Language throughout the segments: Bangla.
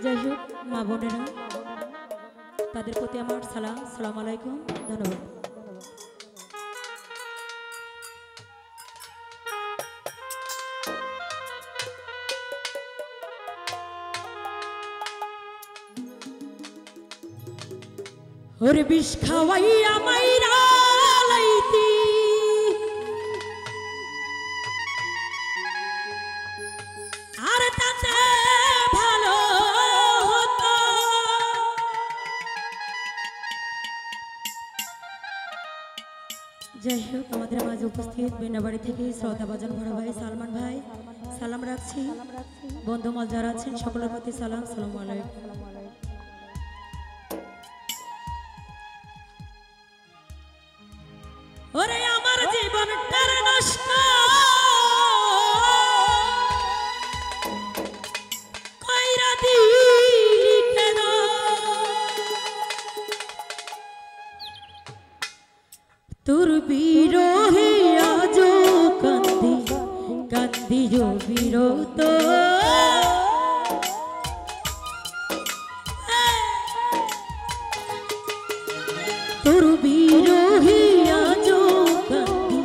যাই হোক মা বোনেরা তাদের প্রতি আমার সালাম, আসসালামু আলাইকুম, ধন্যবাদ। ওরে বিষ খাওয়াইয়া মাইরা লাইতি আর তাতে ভালো হতো। যাই হোক আমাদের মাঝে উপস্থিত বেনাবাড়ি থেকে শ্রদ্ধাভাজন বড় ভাই সালমান ভাই সালাম রাখছি। বন্ধু মল যারা আছেন সকলের প্রতি সালাম, আসসালামু আলাইকুম। ওরে আমার জীবনটা নষ্ট কইরা দিলি কেন, তোর বিরহে আজ কান্দি কান্দি বিরত। তোর বিরহে আজ কান্দি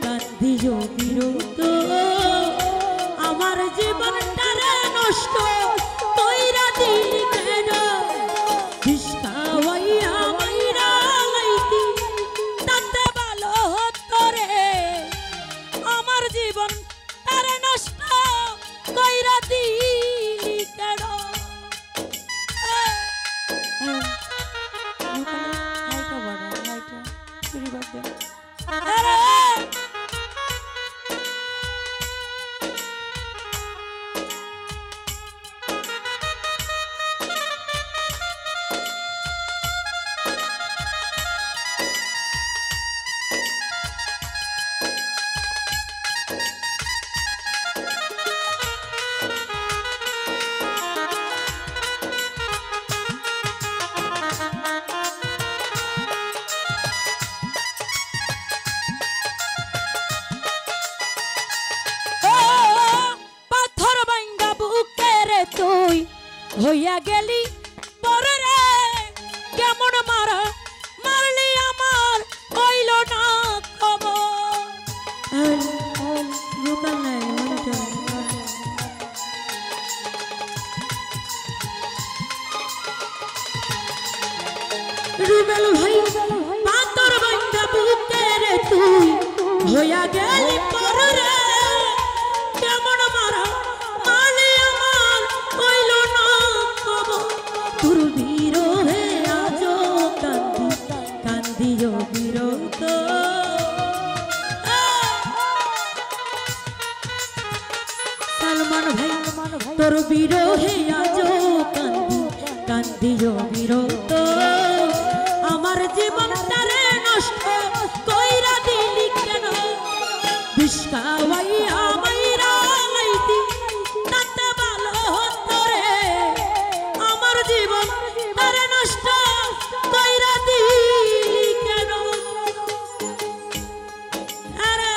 কান্দি বিরত। আমার জীবনটা নষ্ট কইরা দিলি কেন, বিষ খাওয়াইয়া মাইরা লাইতি তাতে ভালো হতো রে। আমার জীবন তারে নষ্ট কইরা দিলি কেন। হইয়া গেলি পরে রে কেমন মারা মারলি আমার হইল না খবর। রুবেল ভাই পাথর ভাঙ্গা বুকে রে তুই হইয়া গেলি পরে রে কেমন মারা মারলি আমার হইল না খবর। তোর বিরহে আজ কান্দি কান্দি বিরত। সালমান ভাই তোর বিরহে আজ কান্দি কান্দি বিরত। আমার জীবনটারে নষ্ট কইরা দিলি কেন, বিষ খাওয়াইয়া মাইরা লাইতি তাতে ভালো হতো রে। আমার জীবন তারে নষ্ট কইরা দিলি কেন। আরে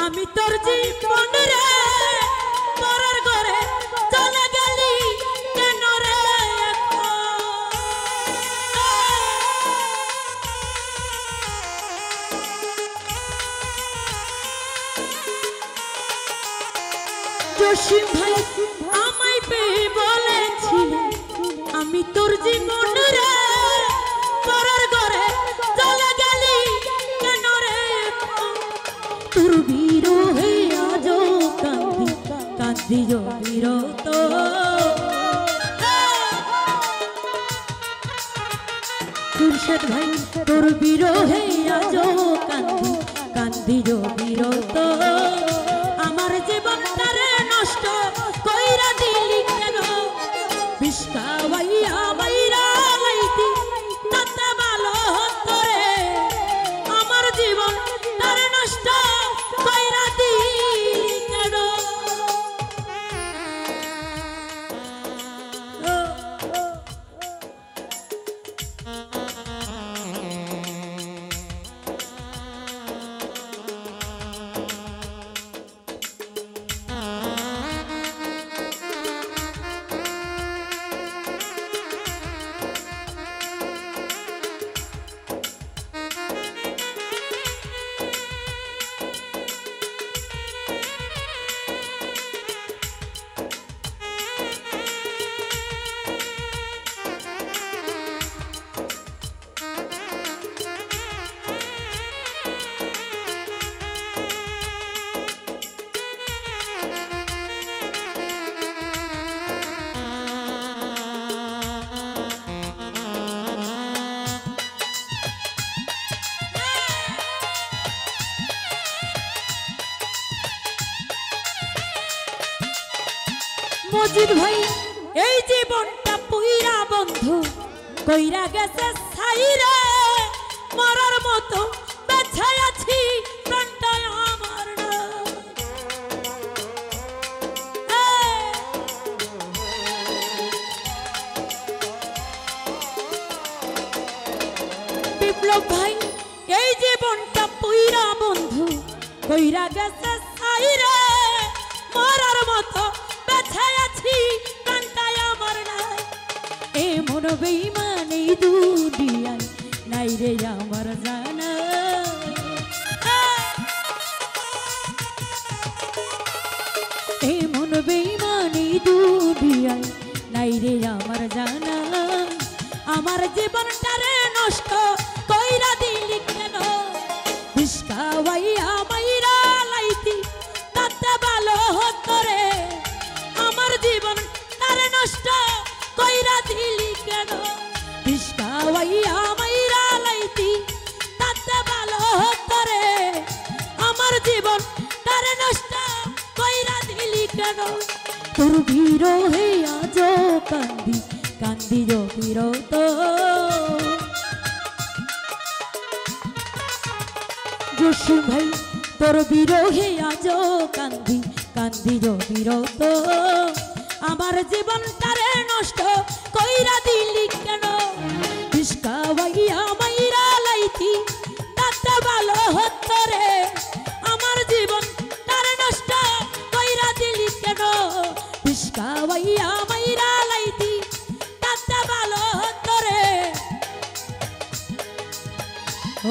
আমি তোর জীবন রে পরের ঘরে চলে গেলি জসিম ভাই আমায় পেয়ে বলেছিলে আমি তোর জীবন রে পরের ঘরে চলে গেলি কেন রে তোর বিরহে আজো কান্দি কান্দি বিরত খুরশেদ ভাই তোর বিরহে আজো কান্দি কান্দি বিরত আমার জীবনটারে নষ্ট কইরা দিলি কেন বিষ্কা ভাইয়া মাইরা লাইতি তাতে ভালো হতো রে আমার জীবনটারে নষ্ট কইরা দিলি কেন মজিদ ভাই এই জীবনটা পুইরা বন্ধু কইরা গেছে ছাইরে মরার মতো বেঁচে আছি প্রাণটা আমার না বিপ্লব ভাই এই জীবনটা পুইরা বন্ধু কইরা গেছে ছাইরে মরার মতো এমন বেঈমান এই দুনিয়ায় নাই রে আমার জানা এমন বেঈমান এই দুনিয়ায় নাই রে আমার জানা আমার জীবনটারে নষ্ট কইরা দিলি কেন বিষ্কা ভাইয়া মাইরা লাইতি তাতে ভালো হতো রে আমার জীবনটারে নষ্ট কইরা দিলি কেন বিষ্কা ভাইয়া মাইরা লাইতি তাতে ভালো হতো রে আমার জীবনটারে নষ্ট কইরা দিলি কেন তোর বিরহে আজো কান্দি কান্দি বিরত জসিম ভাই তোর বিরহে আজো কান্দি কান্দি বিরত আমার জীবনটারে নষ্ট কইরা দিলি কেন বিষ্কা ভাইয়া মাইরা লাইতি তাতে ভালো হতো রে আমার জীবনটারে নষ্ট কইরা দিলি কেন বিষ্কা ভাইয়া মাইরা লাইতি তাতে ভালো হতো রে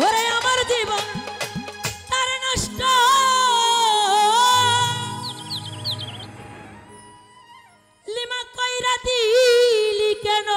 ওরে আমার জীবন তারে নষ্ট লিমা কইরা দিলি কেন